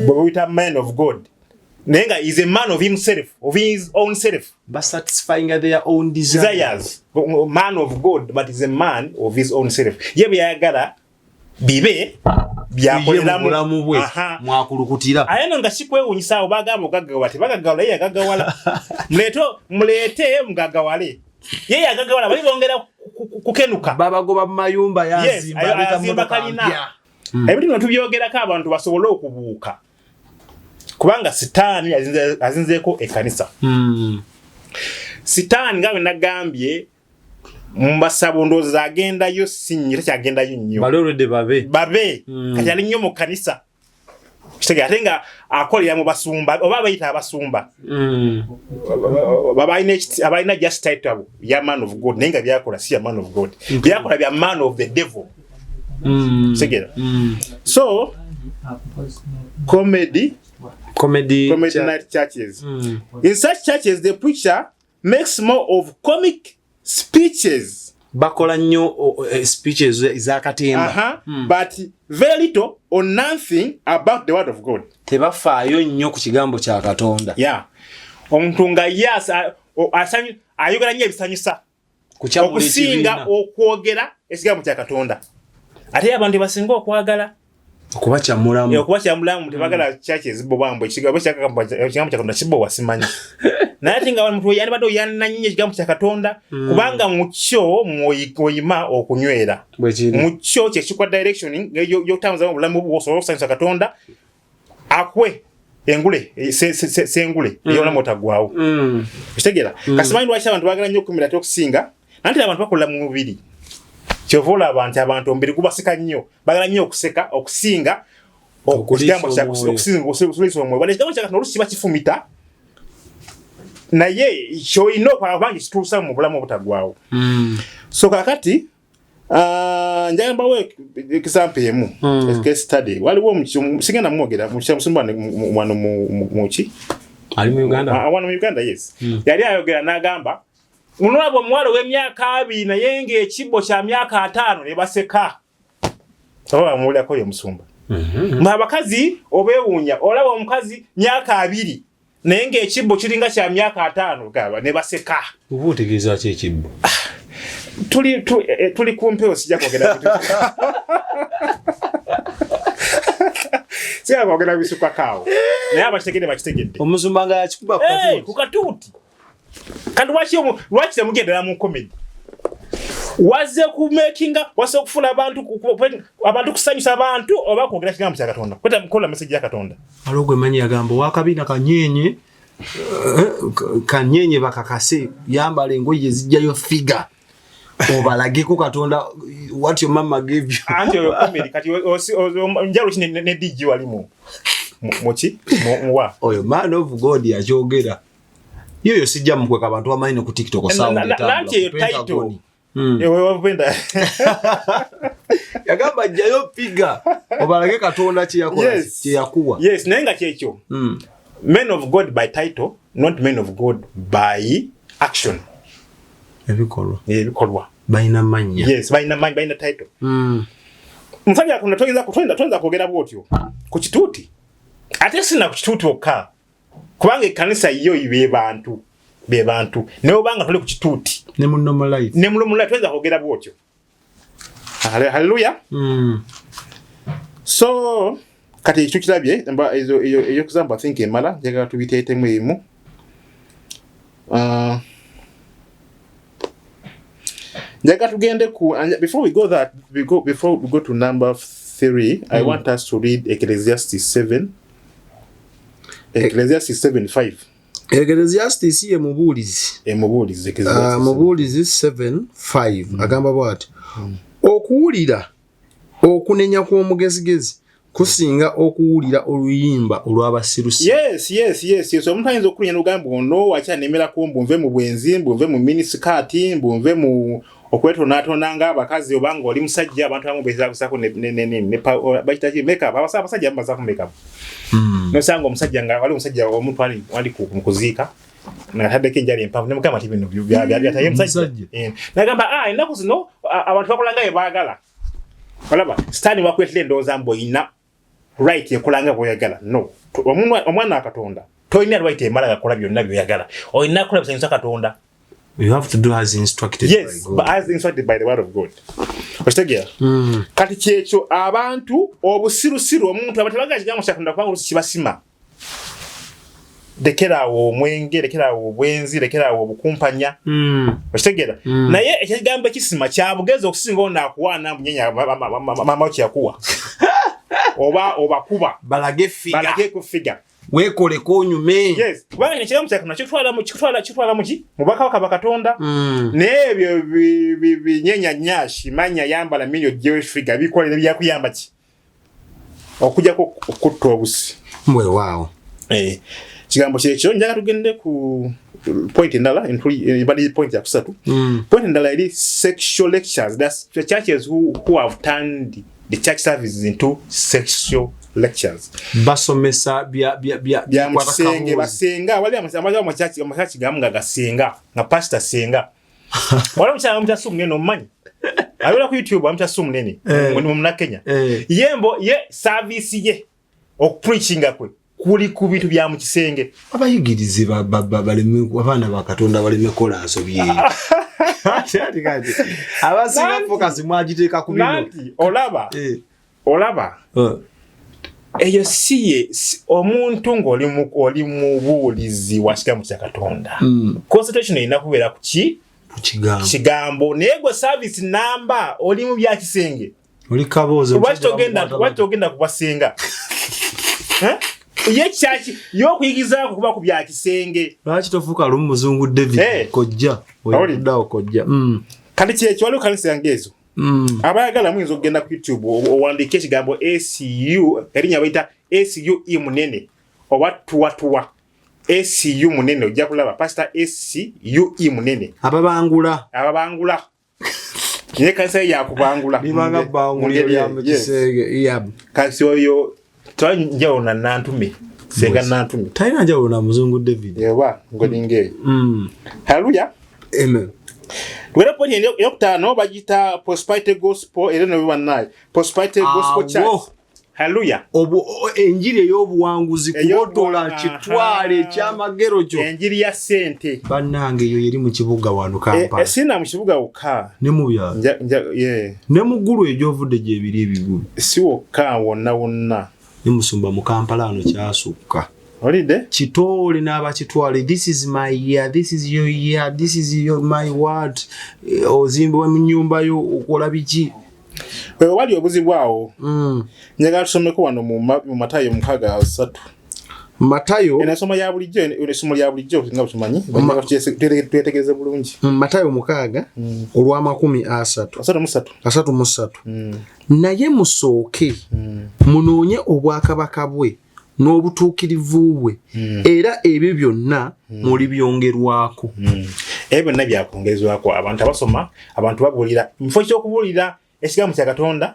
with a man of God. Nenga is a man of himself, of his own self. But satisfying their own desires. Man of God, but is a man of his own self. Ye byagala bibe byakoleramu bwe mwakulukutira. Ayano nga sikwewunyisa obagamba ogaggawa tebagagawala ye agagawala. Mulete mugagawale. Ye agagawala bali bongera kukenuka. Babagoba mu mayumba yazimba kalina. Ebintu tubyogera ka abantu basobole okubuuka. Kubanga sitaani azinzeeko ekanisa. Sitaani ngawe nagambye mbasabo ndoza agenda yo sinyira kyagenda yo nnyo. Balolede babe. Kati ali nnyo mu kanisa. Kitege atenga akolera mu basumba oba bayita abasumba. Abaina just title ya man of God nenga byakola si ya man of God. Byakola bya man of the devil. Segera. So comedy night churches. In such churches, the preacher makes more of comic speeches. Bakola nnyo speeches izakatemba. But very little or nothing about the word of God. Tebafaayo nnyo ku kigambo kya Katonda. Yeah. Omuntu nga ayogera nnyo ebisanyusa. Okusinga okwogera ekigambo kya Katonda. Ate abantu basinga okwagala okubakyamulamu tebagala churches bo bambo ekigambo kya Katonda kibo wasimanyi. Naye tinga omuntu yani bado yananyinye ekigambo kya Katonda kubanga mucho mwoyima okunywera. Mucho kye kikwa directioning yo tamuza obulamu bw'osobola okusanyusa Katonda akwe engule sengule yona motagwawo. Kitegera kasimanyi lwaki abantu bagala nnyo okumira okusinga nanti abantu bakola mu mubiri. Chovola abantu mbiri kubasika nnyo bagala nnyo okuseka okusinga okuligambo kya okusinga omwe bale kigambo kya Katonda olusiba kifumita naye kyo ino kwa abangi kituusa mu bulamu obutagwawo. So kakati njagamba we example emu case study waliwo sigenda mwogera musumba mwana muchi ali mu Uganda wana mu Uganda yes yali ayogera nagamba Unolabo omwalo w'emyaka 2 naye ng'ekibbo kya myaka 5 ne baseka. Oba mulako yo musumba. Abakazi obewunya olaba omukazi myaka 2 naye ng'ekibbo kiringa kya myaka 5 gaba ne baseka. Ubutegeeza ki ekibbo? Tuli kumpeo sija kwogera bitu. Sija kwogera bisuka kawo. Naye abakitegedde bakitegedde. Omusumba nga yakikuba ku katuuti. Kandi lwaki mugenda mu comedy waze ku makinga wase okufuna abantu kusanyusa abantu oba kwogera kigambo kya Katonda kweta mukola message ya Katonda alogwe manyi yagambo wakabina kanyenye bakakase yambala engoye zijjayo figa obalage ku Katonda what your mama gave you anti yo comedy kati njalo kine ne DJ walimu mochi wa oyo man of God yajogera Yo sijja mkweka abantu amanyi ku TikTok sound nanti title ewe wapenda yagamba jayo piga obalage Katonda kye yakuwa yes nenga kyekyo men of God by title not men of God by action ebikolwa baina manya yes baina title mfanya kuna toyinza kwogera bwotyo ku kituuti ate sina ku kituuti okka kubanga kanisa iyo ibe bantu ne obanga tole ku kituuti ne mu normal life tweza kwogera bwotyo. Hallelujah. So kati ekyo kirabye eyo example I think emala jaga tubiteete mwemu jaga tugende ku before we go to number 3 I want us to read Ecclesiastes 7:5. Ecclesiastes ye mubulizi mubulizi 7:5 agamba bwati okuwulira okunenya kw'omugezigezi kusinga okuwulira oluyimba olw'abasirusi. Yes sometimes okunya n'ogamba ono wakyanemera ko mbunve mu bwenzi mbunve mu miniskati mbunve mu okwetonatona nga abakazi obanga oli musajja abantu abamu bezakusako ne bakitaji makeup abasajja bamaza ku makeup no sanga omusajja nga wali omusajja omuntu ali kuziika na tadde kenjali empavu ne mukama tibino byataye musajja nagamba ennaku zino abantu bakolanga ebaagala olaba stani wakwetile ndooza mbo ina right yekulanga bw'oyagala. No. Omwana wa Katonda toyina right emala gakola byonna by'oyagala. Oyina kukola bisanyiza Katonda. You have to do as instructed by God. Yes, but as instructed by the word of God. Okitegera? Kati kyekyo abantu obusirusiru omuntu abatebaga kigambo kya Katonda kubanga kibasima. Lekerawo omwenge, lekerawo obwenzi, lekerawo obukumpanya. Okitegera? Naye ekigambo ekisima kya bugezi okusinga ono akuwaana munyenya mama kyakuwa. Oba kuba. Balage ku figure. Wekole ko nyume. Yes. Kubanga ekigambo kya Katonda kitwala muki? Mubaka wa Katonda. N'ebyo binyenya nyashi manya yambala minyo Jewish figure bikolera byakuyamba ki? Okujjako okutta obusi. Mwe waawo. Kigambo kyekyo njagala tugende ku point endala bali point ya kusatu. Point endala eri sexual lectures. That's the churches who have turned the church services into sexual lectures. Basomesa bya musenge basenga wali amaja amachachi gamunga gasenga na pastor senga. Wala mchasumu neno mmanyi. Abula ku YouTube amchasumu nene mu Kenya. Yembo ye service ye okupreachinga kwe kuli ku bintu bya mu kisenge. Abayigirize baleme abana ba Katonda baleme kola asobye. Kati abasiba focus mwagiteeka ku bino. Nanti olaba eyo siye omuntu ng'oli mu buulizi wa kigambo kya Katonda. Concentration ina kubeera ku kigambo naye gwe service number oli mu bya kisenge. Oli kabozo. Watogenda kubasenga. Ye chachi yokuyigiza kuba ku bya kisenge. Lwaki tofuka lumu muzungu David kojja. Oyiddawo kojja. Kati kyekyo waliwo kanisa yangezo. Abayagala muyinza okugenda ku YouTube owandike ekigambo ACU erinnya bayita ACU munene oba tuwa ACU munene ojja kulaba pastor ACU munene ababangula ye kanisa ya kubangula bibanga bangulira ya mukisege iya kasi oyo twanjao na nantume senga nantume tayina njao na muzungu David yewa ngolinge haleluya amen. Wera ponye yokutano bagita prosperity gospel era no bibanaye prosperity gospel church. Haleluya. Enjiri y'obuwanguzi kubotola kitwale kyamagero kyo. Enjiri ya sente. Bannange yo yeri mu kibuga wano Kampala. Sina mu kibuga uka. Ne mu bya. Ne mugulu ejovudde gye biri ebigulu. Si wokka wonna. Ne musumba mu Kampala ano kyasukka. Olide? Kitole n'abakitwale. This is my year. This is your year. This is my word. Ozimba mu nyumba yo okola biki? Wali obuzibwawo. Nyaga tusomeko wano mu Matayo 6:3. Matayo enasoma ya bulijjo enesomo lya bulijjo nga tumanyi twetegereze bulungi. Matayo 6 olwa 33. Naye musooke munoonye obwakabaka bwe n'obutuukirivu bwe era ebyo byonna muli byongerwako. Ebyo byonna byakwongezwako. Abantu abasoma abantu babulira mufo ky'okubulira ekigambo kya Katonda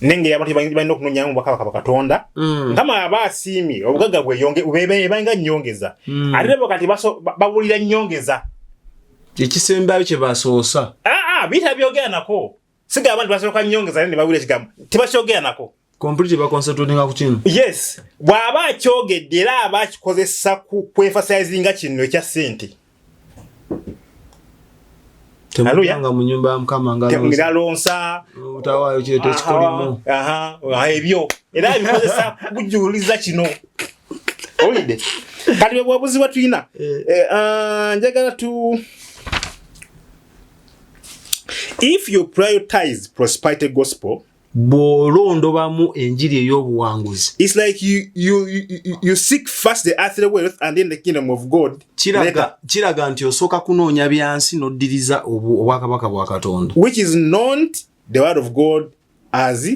nenge abantu balina okunoonya mu bwakabaka Katonda kama abasiimi obugagga bweyonge nnyongeza ate bo kati babulira nnyongeza ekisembayo kye basoosa bita byogera nako siga abantu basooka nnyongeza ne babulira ekigambo tebakyogera nako complete ba concentrating ku kino. Yes, bwaba akyogedde era aba akikozesa ku emphasizinga kino ekya sente. Temuyanga mu nyumba ya Mukama ngalonsa utawayo kyete ekikolimu. Ebyo era bikozesa kujuliza kino. Olide kati bwabuzi batuyina njagala tu if you prioritize prosperity gospel bolondo bamu enjiri ey'obuwanguzi. It's like you seek first the earthly wealth and then the kingdom of God. Kiraga nti osooka kunoonya byansi n'oddiriza obwakabaka bwa Katonda. Which is not the word of God as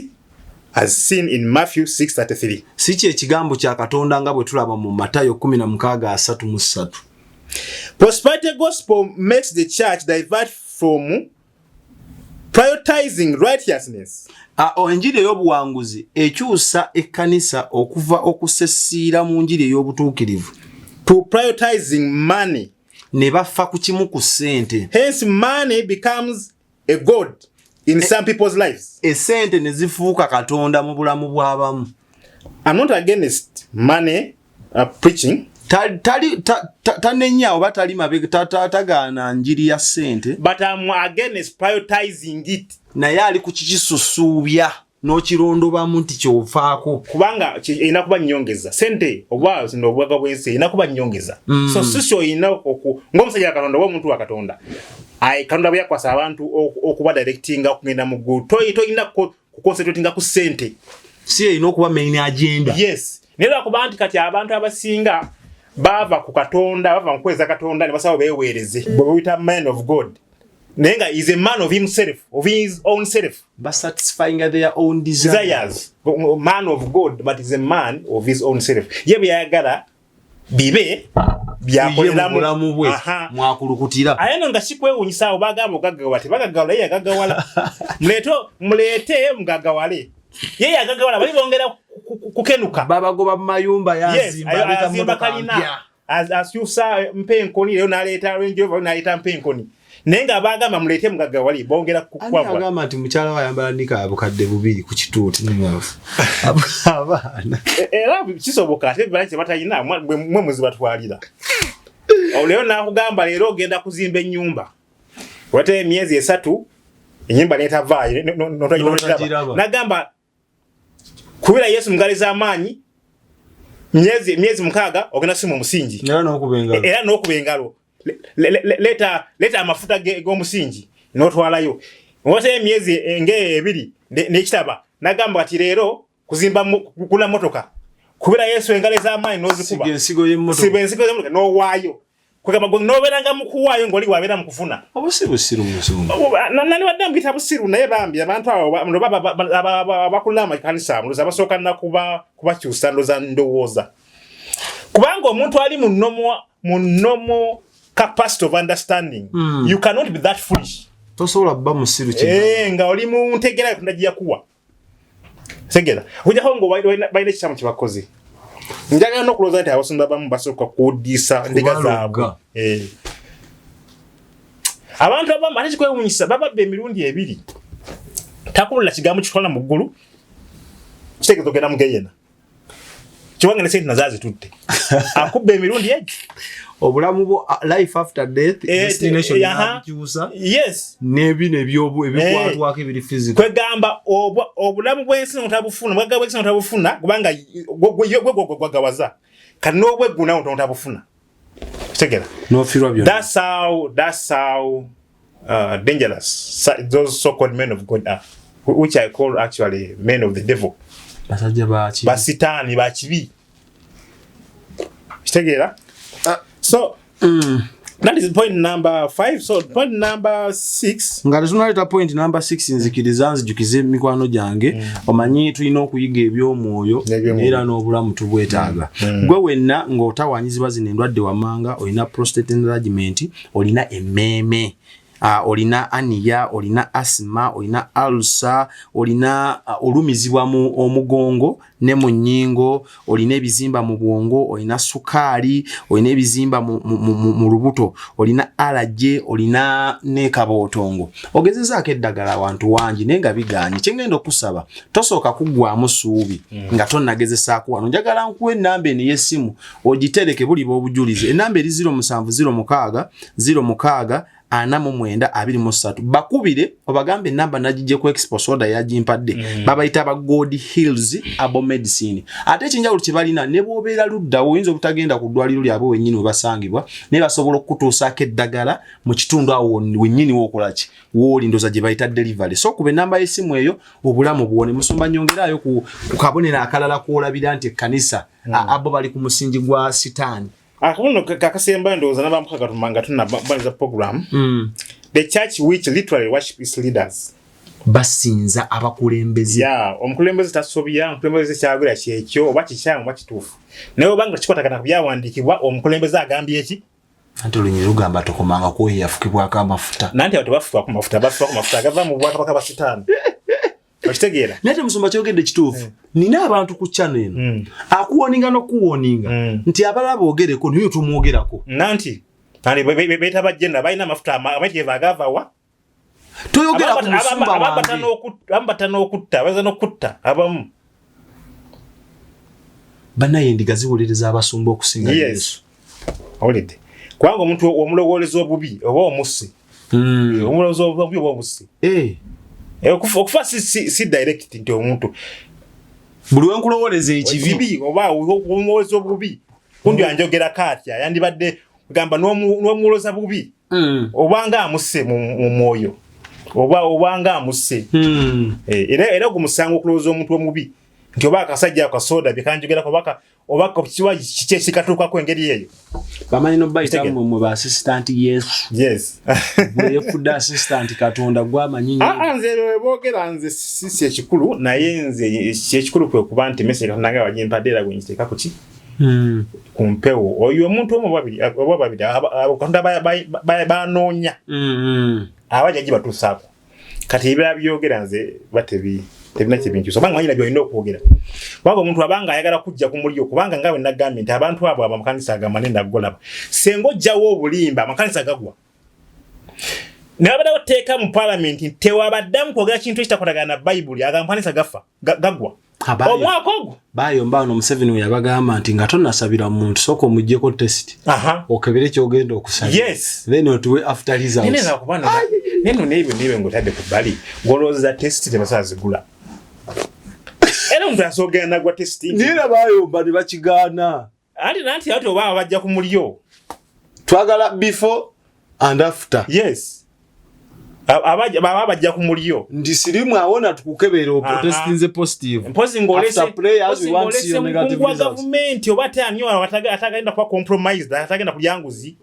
seen in Matthew 6:33. Si kye ekigambo kya Katonda nga bwe tulaba mu Matayo 16:33. Prosperity gospel makes the church divert from prioritizing righteousness. Enjiri ey'obuwanguzi ekyusa ekkanisa okuva okusessiira mu njiri ey'obutuukirivu to prioritizing money. Ne bafa ku kimu ku ssente. Hence money becomes a god in some people's lives. Essente ne zifuuka Katonda mu bulamu bw'abamu. I'm not against money preaching. Tanenya oba tali mabega tagana njiri ya sente, but I'm against prioritizing it. Naye ali ku kikisusuubya n'okirondo bamu nti kyovaako kubanga inakuba nyongeza sente oba ndobwaga bwensi inakuba nyongeza. So sisyo ng'omusajja Katonda wa muntu wa Katonda Katonda bwe yakwasa abantu okuba directinga okugenda mu ggulu toyina kuconcentratinga ku sente, si ino kuba main agenda. Yes, nera kuba nti kati abantu abasinga bava ku Katonda bava mu kweza Katonda ne basaba beweereze bwe man of God. Nenga is a man of himself, of his own self, but satisfying their own desires. Man of God, but is a man of his own self. Ye byagala bibe byakolera mu bwe mwakulukutira. Ayano nga sikwewunyisa obagamba ogagawate bagagawala ye agagawala. Mulete mugagawale. Ye yagagawala bali bongera kukenuka. Babagoba mayumba yazimba kalina. Asyusa mpenkoni leo naleta Range Rover naleta mpenkoni. Nenga bagamba mulete mugagawali bongera kukwabwa. Ani agamba nti mukyala wa yambala ndika abukadde bubiri ku kituuti nimwafu. Abana. Era kisoboka ate balance batayina mwe muzi batwalira. Leo nakugamba lero ogenda kuzimba ennyumba. Wate emyezi 3 ennyumba netavaayo notajiraba. Nagamba kubira Yesu mugaliza amaanyi myezi 6 ogenda simu musingi. Era n'okubengalo. Leta amafuta g'omusingi n'otwalayo. Wate emyezi enge 2 n'ekitaba. Nagamba ati lero kuzimba kula motoka. Kubira Yesu engaleza amaanyi n'ozikuba. Sibensigo y'emmotoka n'owaayo. Kwegamba n'obeeranga mu kuwaayo ng'oli wabeera mu kufuna. Obusiru musumba. Nani wadde mbita busiru naye bambi abantu abo abakulama kanisa muloza basooka kubakyusa ndowooza. Kubanga omuntu ali mu nomo capacity of understanding. You cannot be that foolish. Tosobola bba musiru nga oli mu ntegera tunajja kuwa. Segera. Ujja ngo bayine kisamu kibakozi. Njagala n'okulooza nti abasumba bamu basooka kuddisa ndiga zaabwe. Abantu abamu ate kikwewunyisa bababba emirundi 2. Takulula kigambo kikola mu ggulu. Kitegeeza ogenda mugeyena. Kiwange ne sente nazazi tutte. Akubba emirundi egyo. Obulamu bo life after death destination yakyusa. Yes. Nebino ebikwatwako ebiri physical. Kwegamba obulamu bw'ensi notabufuna bwagaba bw'ensi notabufuna kubanga gwagawaza kati n'obweguna notabufuna. Kitegera. N'ofirwa byonna. That's how dangerous those so-called men of God are, which I call actually men of the devil. Basajja bachi. Basitani bachibi. Kitegera. So that is point number 5. So point number 6. Ngati tunaleta point number 6 nzikiriza nzijukize mikwano gyange omanyi tulina okuyiga eby'omwoyo era n'obulamu tubwetaaga. Gwe wenna ng'otawanyizibwa zino endwadde wamanga, olina prostate enlargement, olina emmeme, olina aniya, olina asthma, olina ulcer, olina olumizibwa mu omugongo ne mu nnyingo, olina ebizimba mu bwongo, olina sukaali, olina ebizimba mu lubuto, olina allergy, olina ne kabootongo. Ogezezaako eddagala abantu wangi naye nga bigaanye. Kyengenda okusaba tosooka kuggwamu ssuubi nga tonnagezesaako wano. Njagala nkuwa ennamba eno y'essimu ogitereke buli b'obujulizi. Ennamba eri 0706 06 4923 bakubire obagambe namba najije ku expo soda yagimpadde babayita ba God Hills abo medicine. Ate ekinjawulo kibalina ne bwobeera ludda oyinza obutagenda ku ddwaliro lyabo wennyini basangibwa ne basobola okutuusaako eddagala mu kitundu awo wennyini w'okolaki w'oli ndoza gye bayita delivery. So kube namba y'essimu eyo obulamu buwone. Musumba nyongerayo ku kabonera akalala kwolabira nti ekkanisa abo bali ku musingi gwa sitaani. Akuno kakasemba ndoza nabamuka tumanga tunabaliza program. The church which literally worship its leaders. Basinza abakulembeze. Omukulembeze tasobya, omukulembeze kyagula kyekyo oba kikyamu oba kituufu. Naye obanga kikwatagana kubyawandikibwa omukulembeze agambye eki? Anti olunyi lugamba tokomanga ko yafukibwako amafuta. Nanti abantu bafuka ku mafuta, agava mu bwakabaka ba sitaani. Okitegeera. Nate musumba kyogedde kituufu. Nina abantu ku channel eno. Akuwoninga n'okuwoninga. Nti abalaba ogereko niyo tumwogerako. Nanti beta bajenda balina amafuta amatyevu agavawa. Toyogera ku musumba wange. Abambata n'okutta, baza n'okutta abamu. banaye endiga ziwolereza abasumba okusinga Yesu. Olide. Kwanga omuntu omulowoleza obubi oba omusi. Omulowoleza obubi oba omusi. Okufa si direct nti omuntu. Buli wenkulowoleza ekibi oba omulowoleza obubi. Kundi anjogera katya yandibadde gamba n'omuloza bubi. Obanga amuse mu mwoyo. Obanga amuse. Era gumusanga okuloza omuntu omubi. Nti oba akasajja akasoda bikanjogerako obaka kiwa kike sikatuuka ku engeri eyo. Bamanyi no bayita mu ba assistant Yesu. Yes. Bwe fuda assistant Katonda gwamanyi. Nze boogera nze sisi ekikulu naye nze ekikulu kwe kuba nti message nanga wajimpadera gwenjiteka kuki. Kumpewo oyo omuntu omu babiri Katonda banoonya. Abajaji batusaako. Kati ebya byogera nze batebi tebina kibintu so banga nyina byolina okwogera wanga omuntu abanga ayagala kujja ku mulio kubanga ngawe nagambye nti abantu abo amakanisa agamanenda golaba sengo jjawo obulimba amakanisa gagwa nabada oteeka mu parliament tewabaddamu kwogera kintu ekitakolagana na Bible agamanisa gafa gagwa omwaka ogwo bayomba no Museveni we yabagamba nti nga tonnasabira muntu soko mujjeko test okebere kyogenda okusabira then otuwe after results nene kubana neno nebyo ngotadde ku bali ngoloza test tebasazigula era omuntu asogenda gwa testing nira bayomba ne bakigana ali nanti ati oba bajja ku mulio twagala before and after bajja ku mulio ndi sirimu awona tukukebera protestinze positive after prayers we want to see negative results government oba tanyo atagenda kwa compromise atagenda kulyanguzi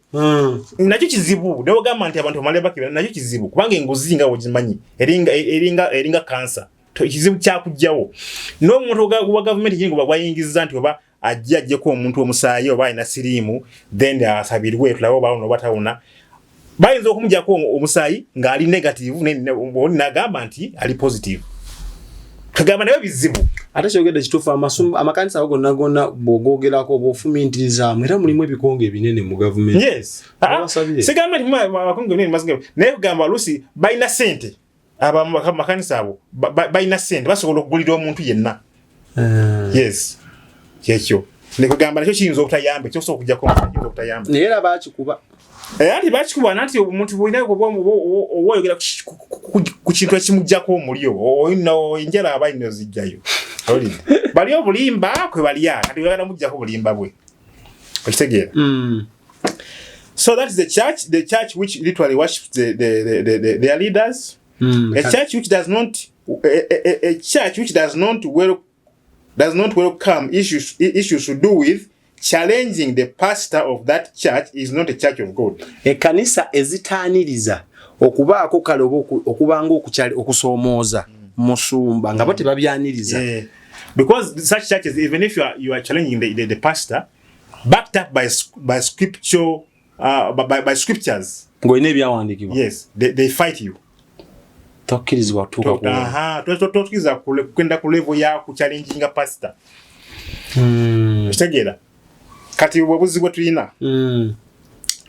nakyo kizibu dewo government abantu maleba kibera nakyo kizibu kubanga enguzi nga wojimanyi eringa cancer kizibu kyakujjawo no muntu wa government jingo bayingiza nti oba ajjaje ko omuntu omusayi oba ina sirimu then asabirwe tulawo bawo batawuna bayinza okumujja ko omusayi nga ali negative nagamba nti ali positive kagamba nayo bizibu ate kyogedde kituufu amakanisa ago gonna bwogogerako bwofumintiriza era mulimu ebikonge ebinene mu government sigamba nti abakonge ebinene mazinga naye kugamba lusi bayina sente amakanisa abo bayina sente basobola okugulira omuntu yenna kyekyo nekugamba nakyo kiyinza obutayambe kyosobola okujjako kiyinza obutayambe naye era bakikuba ati bakikuba nanti omuntu bwina oyogera ku kintu ekimujjako omulio enjala abalina zijjayo bali obulimba kwe balya kati bagala mujjako obulimba bwe okitegeera so that is the church which literally worships their leaders. A church which does not welcome issues to do with challenging the pastor of that church is not a church of God. Ekanisa ezitaaniriza okubaako kale okubanga okusoomoza musumba nga bote babyaniriza. Because such churches, even if you are challenging the pastor, backed up by scripture, by scriptures. Ngoine byawandiikibwa. Yes, they fight you. Tokkirizibwa tuka ku. Tokkiriza kwenda ku level ya ku challenging pastor. Kitegeera. Kati obubuzi bwe tulina.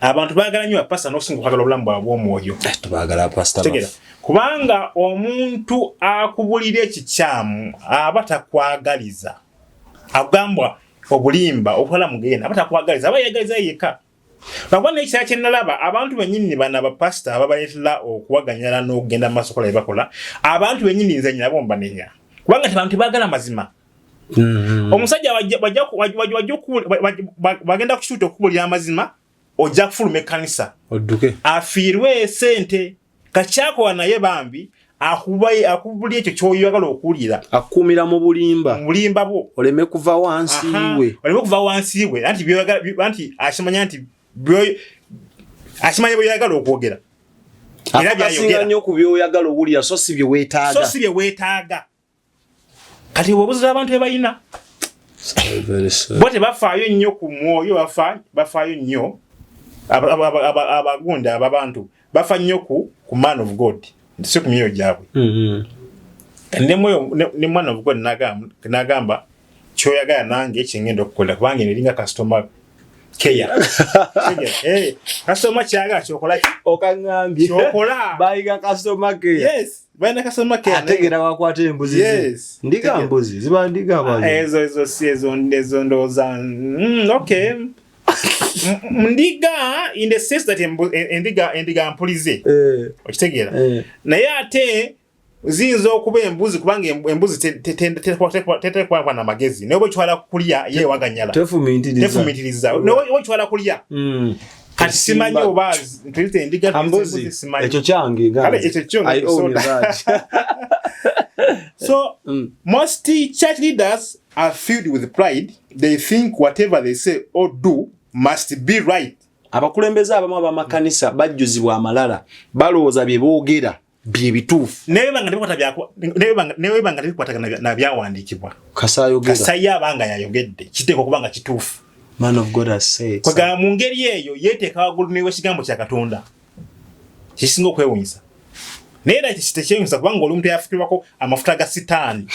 Abantu baagala nnyo pastor n'okusinga okwagala obulamu bwabwe omwoyo. Tubaagala pastor. Kitegeera. Kubanga omuntu akubulira ekikyamu aba takwagaliza. Agambwa obulimba obukola mugenda aba takwagaliza aba yegaliza yeka. Babona ekisa kyenalaba abantu benyini bana ba pastor ababaleetera okuwaganyala n'okugenda mu maaso kola ebakola abantu benyini nze nyina bomba nenya kubanga abantu bagala mazima. Omusajja bagenda kushuta okubulira amazima ojja kufuluma ekkanisa odduke afiirwe sente kakyako naye bambi akubulira ekyo kyoyagala okuwulira akumira mu bulimba bwo oleme kuva wansi we anti byoyagala anti ashimanya nti ashimanya byoyagala okwogera era byayogera nnyo ku byoyagala owulira so si bye weetaaga kati obubuzi abantu ebayina bote bafaayo nnyo ku mwoyo bafaayo nnyo abagunda ababantu bafa nnyo ku man of God ndise ku myoyo gyabwe ne man of God nagamba kyoyagala nange ekingenda okukola kubanga neringa customer care customer kyaga kyokola okangambye kyokola bayiga customer care yes bayina customer care ategera wakwata embuzi yes ndiga mbuzi ziba ndiga bayo ezo ndoza okay ndiga in the sense that endiga mpulize okitegeera naye ate zinzo okuba embuzi kubanga embuzi tetekwa na magezi naye bwechwala kulya ye waganyala tefumitiriza naye bwechwala kulya kati simanyi oba ntulite endiga mbuzi simanyi ekyo kyange kale ekyo kyonge so most church leaders are filled with pride. They think whatever they say or do must be right. Abakulembeza abamu abamakanisa bajjuzibwa amalala balowooza bye boogera bye bituufu newe banga tebikwatagana na byawandiikibwa kasaya abanga yayogedde kiteeko okubanga kituufu. Man of God has said kwegamba mu ngeri eyo yeeteeka waggulu n'ekigambo kya Katonda kisinga okwewunyisa naye era tekyewunyisa kubanga oli omuntu yafukirwako amafuta ga sitaani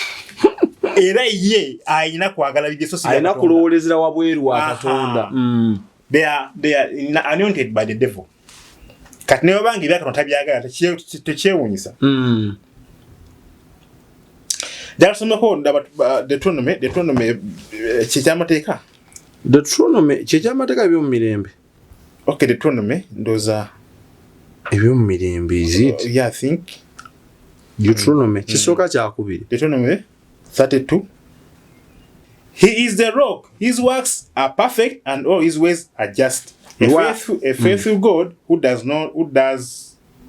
era ye ayina kwagala bigeso ayina kulowoolezera wabweru wa Katonda. They are anointed by the devil. Kati ne bangi byakatonda byagala tekyewunyisa. Dasomako Deuteronomy kyamateeka. Deuteronomy kyamateeka ebyo mu mirembe. Okay, Deuteronomy ndoza ebyo mu mirembe is it? Yeah, I think Deuteronomy kisoka kyakubiri. Deuteronomy 32. He is the rock. His works are perfect and all his ways are just. A faithful God who does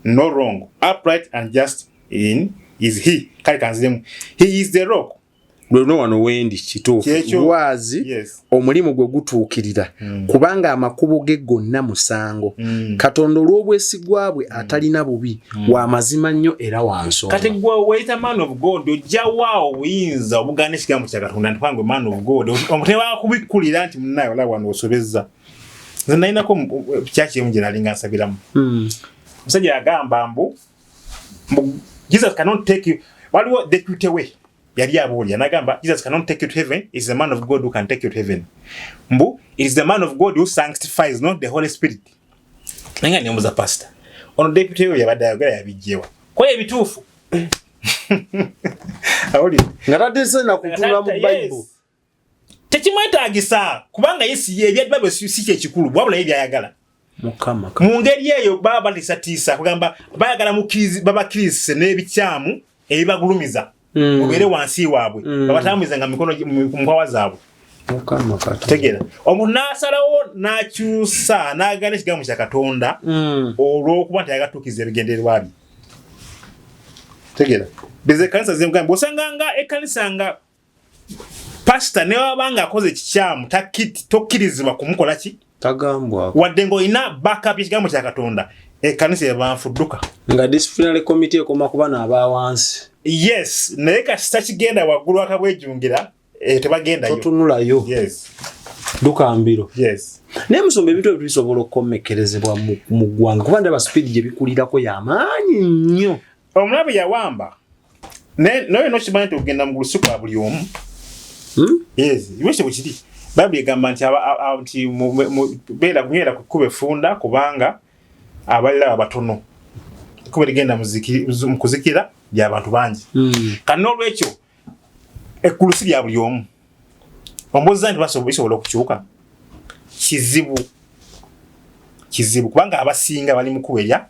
no wrong, upright and just is he. He is the rock. No one wendi kituufu lwazi omulimu gwe gutuukirira kubanga amakubo ge gonna musango Katonda olw'obwesigwa bwe atalina bubi wa mazima nnyo era wansonga. Kati gwe wayita man of God ojja waawo buyinza obuganda ekigambo kya Katonda ntipangwe man of God omuteba kubikkulira nti munnaye wala wano osobezza nze nalinako kyaki emu gye nalinga nsabiramu musajja yagamba mbu Jesus cannot take you waliwo deputy way yali abulya nagamba Jesus cannot take you to heaven. Is the man of God who can take you to heaven. Mbu it is the man of God who sanctifies, not the Holy Spirit. Nga nyomuza pastor ono deputy yo yabadde ayogera yabijjewa ko ebituufu awuli ngatatese na kutula mu Bible tekimwetaagisa kubanga Yesu ye Bible si kyekikulu bwabula ye byayagala mukama mu ngeri eyo baba lisatiisa kugamba bayagala mukizi baba Kristo n'ebikyamu ebibagulumiza mubere wansi waabwe babatambuza nga mikono mu nkwawa zaabwe mukama Katonda tegera omuntu n'asalawo n'akyusa n'agana ekigambo kya Katonda olw'okuba nti yagatuukiza ebigendererwa bye tegera beze kanisa zemugamba osanganga ekkanisa nga pastor ne wabanga akoze ekikyamu tokkirizibwa kumukola ki tagambwa wadde ng'olina backup y'ekigambo kya Katonda ekkanisa yabanfudduka nga disciplinary committee ekoma kuba n'abawansi. Yes, naye kasita kigenda waggulu akabwejungira tebagendayo totunulayo. Yes, dukambiro. Yes, naye musomba ebintu ebisobola okukomekkerezebwa mu ggwanga kuba ndaba speed gye bikulirako y'amaanyi nnyo. Omulabe yawamba naye nokimanyi nti ogenda mu lusuku lwa buli omu. Yes, ibwekyo bwe kiri Bible egamba nti beera kunywera ku kkuba effunda kubanga abalala abatono kuba ligenda mu kuzikira by'abantu bangi. Kati n'olwekyo ekkulusi lya buli omu omboza nti bisobola okukyuka kizibu kubanga abasinga bali mu kuwerya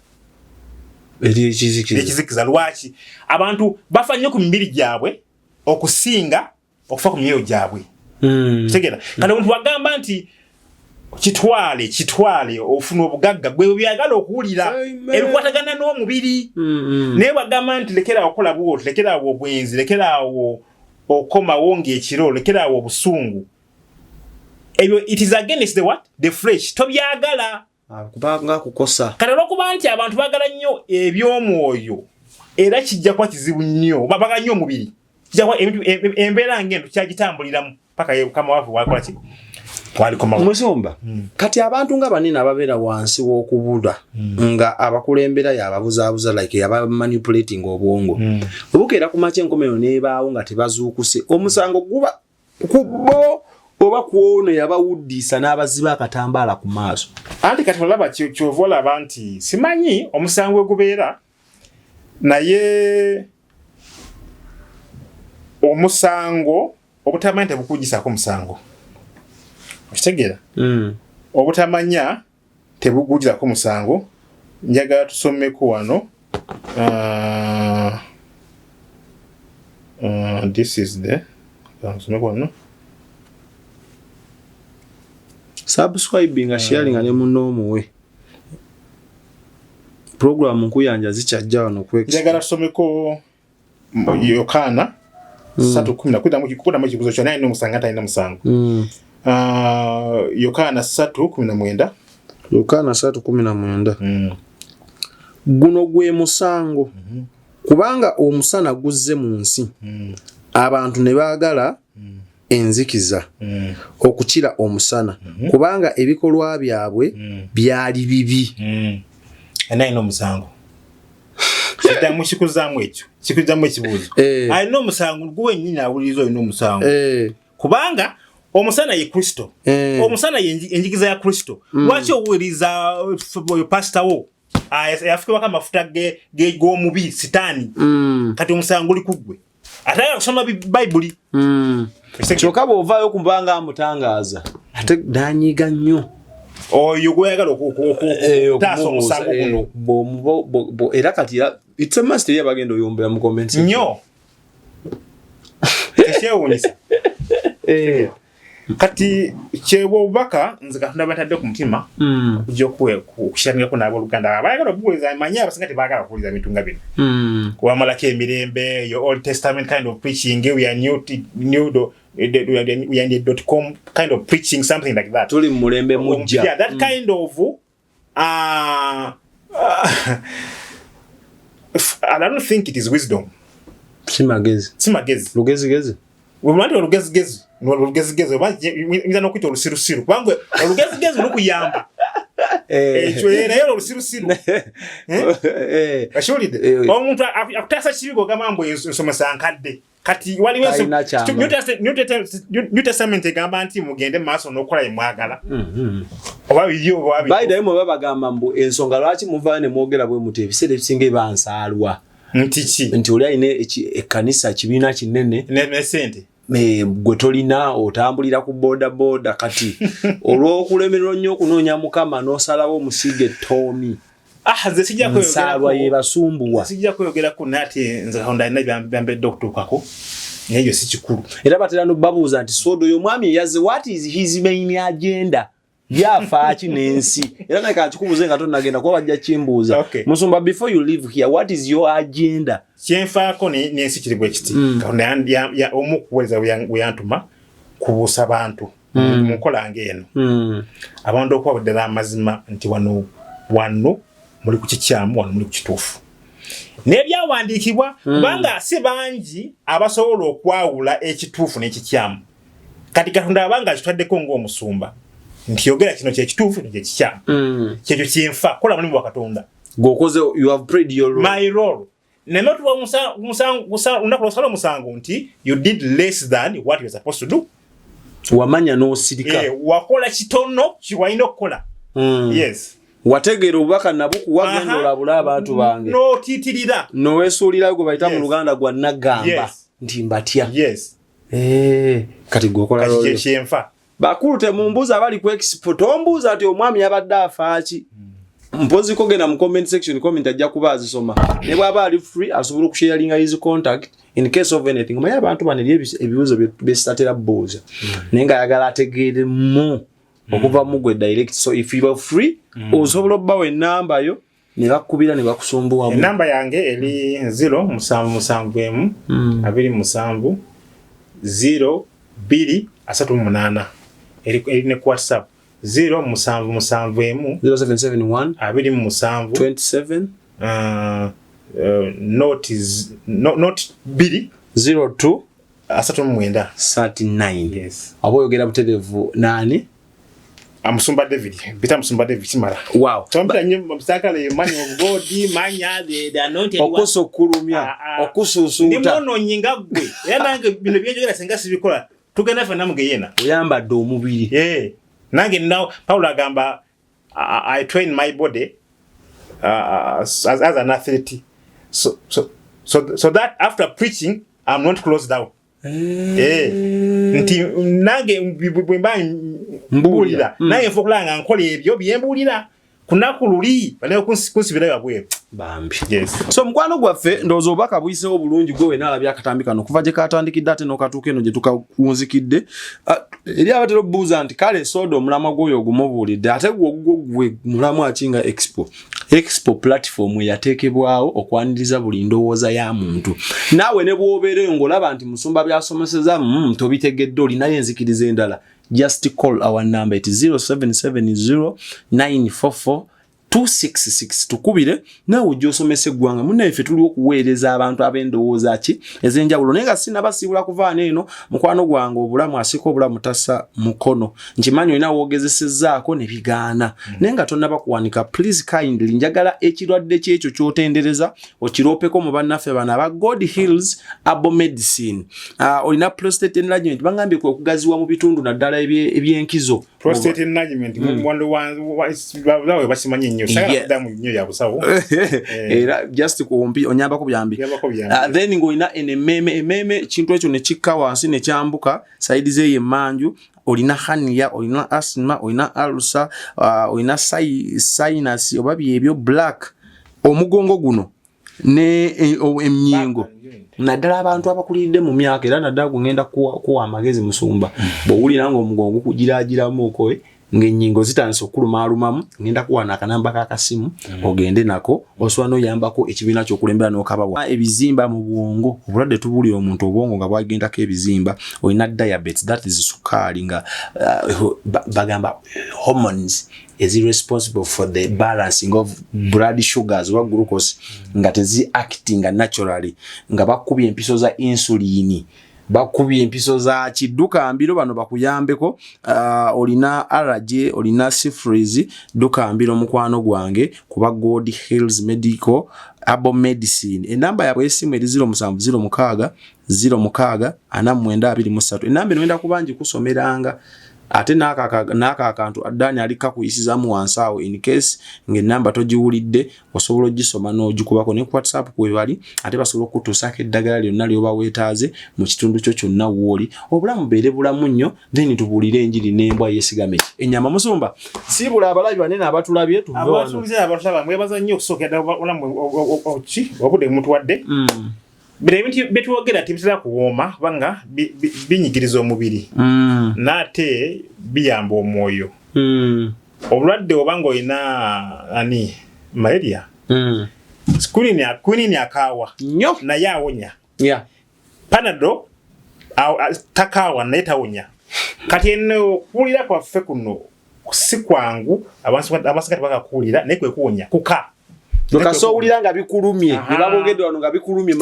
ekizikiza. Lwaki abantu bafa nnyo ku mibiri gyabwe okusinga okufa ku myoyo gyabwe. Tegera kati omuntu wagamba nti kitwale ofuna obugagga gwe byagala okuwulira ebikwatagana n'omubiri naye wagamba nti lekera okola bwoti lekera obwenzi lekera okoma wonge ekiro lekera obusungu ebyo it is against the what the flesh tobyagala kubanga kukosa kati olwokuba nti abantu bagala nnyo eby'omwoyo era kijja kuba kizibu nnyo bagala nnyo omubiri kijja kuba embeera ng'entu kyagitambuliramu paka kama wavu wakola ki Musomba kati abantu nga banene ababeera wansi w'okubula nga abakulembera yababuzaabuza like yaba manipulating obwongo obukeera ku makya enkomeyo n'ebaawo nga tebazuukuse omusango guba kubo oba kuono yabawuddisa n'abaziba akatambala ku maaso anti kati olaba kyovola abantu simanyi omusango gubeera naye omusango obutamanya tebukujisako musango okitegeera obutamanya tebugujisako musango njagala tusomeko wano this is the tusomeko wano subscribing sharing ne munomuwe program nkuyanja zikyajja wano njagala tusomeko Yokana 3:10 mu kibuzo kyonna ino musanga talina musango Yokana 3:19 Yokana 3:19 guno gwe musango kubanga omusana guzze mu nsi abantu ne baagala enzikiza okukira omusana kubanga ebikolwa byabwe byali bibi anaino musango sita mushikuzamu ekyo kikuzamu ekibuzo alino musango gwe nyina abulizo ino musango kubanga omusana ye Kristo omusana enjigiza ya Kristo lwaki owuliza pastor wo yafukiwa kama mafuta ge gomubi sitani kati omusango uli kugwe ataya kusoma Bible kyoka bw'ovaayo okumbanga amutangaza ate danyiga nnyo oyo gweyagala okutaasa omusango guno era kati it's a must eri abagenda oyombera mu comments nnyo tekyewuunyisa kati kyebwa obubaka nze Katonda batadde ku mutima okujja okukyamingako n'abooluganda abayagala okubuuliza manye abasinga tebaagala kubuuliza bintu nga bino kubamalako emirembe your Old Testament kind of preaching we are new.com kind of preaching something like that tuli mulembe mujja yeah, that kind of I don't think it is wisdom simagezi lugezigezi wemandi olugezigezi olugezigezi nza nokwita olusirusiru kubanga olugezigezi lukuyamba ekyo era olusirusiru ashulide omuntu akutasa kibigo gamambo ensomesa nkadde kati waliwo New Testament egamba nti mugende maaso n'okola emwagala oba biyo oba biyo bayida yemo babagamba mbu ensonga lwaki muva ne mwogera bwe mutu ebiseera ebisinga ebansalwa nti oli ayina ekkanisa kibiina kinene n'esente gwe tolina otambulira ku boda kati olw'okulemererwa nnyo okunoonya Mukama n'osalawo omusiige Toomi ze sijja kweyogera ye basumbuwa sijja kweyogera ku nati nze Katonda alina byambedde okutuukako naye si kikulu era batera n'obabuuza nti sodo y'omwami yazze what is his main agenda byafaaki n'ensi era naye kankikubuuze nga tonnagenda kuba bajja kimbuuza Musumba before you leave here what is your agenda kyenfaako n'ensi kiri bwe kiti Katonda omu kuweza weyantuma kubuusa bantu mu nkola ng'eno abantu okuba ddala amazima nti wano muli ku kikyamu wano muli ku kituufu n'ebyawandiikibwa kubanga si bangi abasobola okwawula ekituufu n'ekikyamu kati Katonda abanga akitwaddeko ng'omusumba nti yogera kino kyekituufu kyekikyamu kyekyo kyenfa kola mulimu wa Katonda gwokoze you have prayed your role my role nemotuwa unakulosala musango nti you did less than what you were supposed to do wamanya n'osirika wakola kitono kiwalina okukola yes wategera obubaka nabuku wagenda olabula abantu bange n'otiitirira n'oweesuulirayo gwe bayita mu luganda gwa nagamba nti mbatya kati gweokola lolo kyenfa bakulu temumbuuza abali ku expo tombuuza ati omwami yabadde afaaki mpozi kogenda mu comment section comment ajja kuba azisoma ne bw'aba ali free asobola okusharinga his contact in case of anything manya abantu baneli ebibuuzo besitatera buuza naye nga ayagala ategeere mu okuva mugwe direct so if you are free osobola obbawo enamba yo ne bakubira ne bakusumbuwamu enamba yange eri 077 27 0238 eri ne WhatsApp 077 0771 27 not 2 02 39 yes aboyogera buterevu nani Musumba David bita Musumba David kimara wow tompita nyo msaka le man of God manya the anointed one okusokulumya okususuta ndi mono nyinga gwe era nange bino byenjogera senga sibikola tugenda fena mugeyena oyambadde omubiri nange now Paulo agamba I train my body as an athlete so that after preaching I'm not closed down nti nange bwemba mbulira nange fokulanga nkola ebyo byembulira kunakululi bale kunsibira yabwe bambi so mukwano gwaffe ndozo baka buyisewo bulungi gwe nalabya akatambikano kuva je katandikidde ate nokatuuka eno je tukakunzikidde eri abatero buuza nti kale sodo omulama gwoyo ogumubulidde ate gwe mulamu akinga expo platform yatekebwawo okwaniriza buli ndowooza ya muntu naawe ne bw'obeere ng'olaba nti musumba byasomeseza tobitegedde olinayo enzikiriza endala just call our number at 0770 944 266 tukubire nawe ujja osomesa eggwanga munnaffe tuli okuweereza abantu ab'endowooza ki ez'enjawulo naye nga sinabasiibula kuvaana eno mukwano gwange obulamu asika obulamu tassa mukono nkimanyi olina woogezesezzaako ne bigaana naye nga tonnaba kuwanika please kindly njagala ekirwadde kyekyo ky'otendereza okiroopeko mu bannaffe bano aba God Hills Abo Medicine olina prostate enlargement bangambye kwe okugaziwa mu bitundu naddala eby'enkizo prostate enlargement wawe basimanyi era just kumpi onyambako byambi then ng'olina emmeeme kintu ekyo ne kikka wansi ne kyambuka saidi ze y'emmanju olina hernia olina asthma olina ulcer olina sinus oba byebyo black omugongo guno ne emnyingo naddala abantu abakulidde mu myaka era naddala gungenda kuwa amagezi musumba bw'owulira ng'omugongo kugiraagiramu okowe ng'ennyingo zitandise okulumaalumamu ngenda kuwana akanamba k'akasimu ogende nako osobola n'oyambako ekibiina ky'okulembera n'okabawa ebizimba mu bwongo obulwadde tubuulira omuntu obwongo nga bwagendako ebizimba olina diabetes that is sukaali nga bagamba hormones is responsible for the balancing of blood sugars or glucose nga tezi acting naturally nga bakubye empiso za insulini bakubye empiso za kidduka mbiro bano bakuyambeko olina allergy olina syphilis duka mbiro mukwano gwange kuba God Hills Medical Abo Medicine enamba yabwe esimu eri 0706 06 4923 enamba eno enda kubanji kusomeranga ate naka akantu adani alika kuyisizamu wansawo in case ng'enamba togiwulidde osobola ogisoma n'ogikubako ne WhatsApp kwebali ate basobola okutuusako eddagala lyonna lyoba weetaaze mu kitundu kyo kyonna w'oli obulamu beere bulamu nnyo then tubuulire enjiri n'embwa yeesigame ennyama musumba siibula abalabi banene abatulabye abatulaba mwebaza nnyo okusookera obulamu obudde mutuwadde bino ebintu betwogera tibitera kuwooma kubanga binyigiriza omubiri n'ate biyamba omwoyo obulwadde obanga olina malaria quinini akaawa naye awonya panado takaawa naye tawonya kati eno okuwulira kwaffe kuno si kwangu abasikati bakakuwulira naye kwe kuwonya kuka Lokasowulira nga bikulumye nibabogedde wano nga bikulumye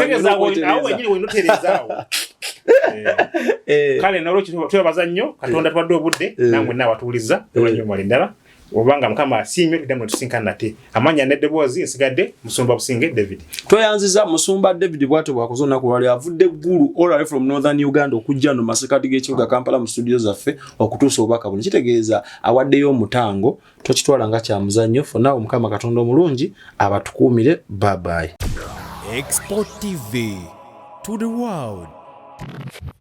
kale nalo twebaza nnyo Katonda twadde obudde namwe n'abatuuliza nnyo mwalindala obanga mukama asiimye tuddamu tusinkana nate amanya n'eddoboozi esigadde musumba businge David tweyanziza musumba David bwate bwakozona ku lwali avudde ggulu all right from northern Uganda okujja no masekati g'ekibuga Kampala mu studio zaffe okutuusa obubaka buno kitegeeza awaddeyo omutango tokitwala nga kya muzannyo fonna omukama Katonda omulungi abatukuumire bye bye. xpotv to the world.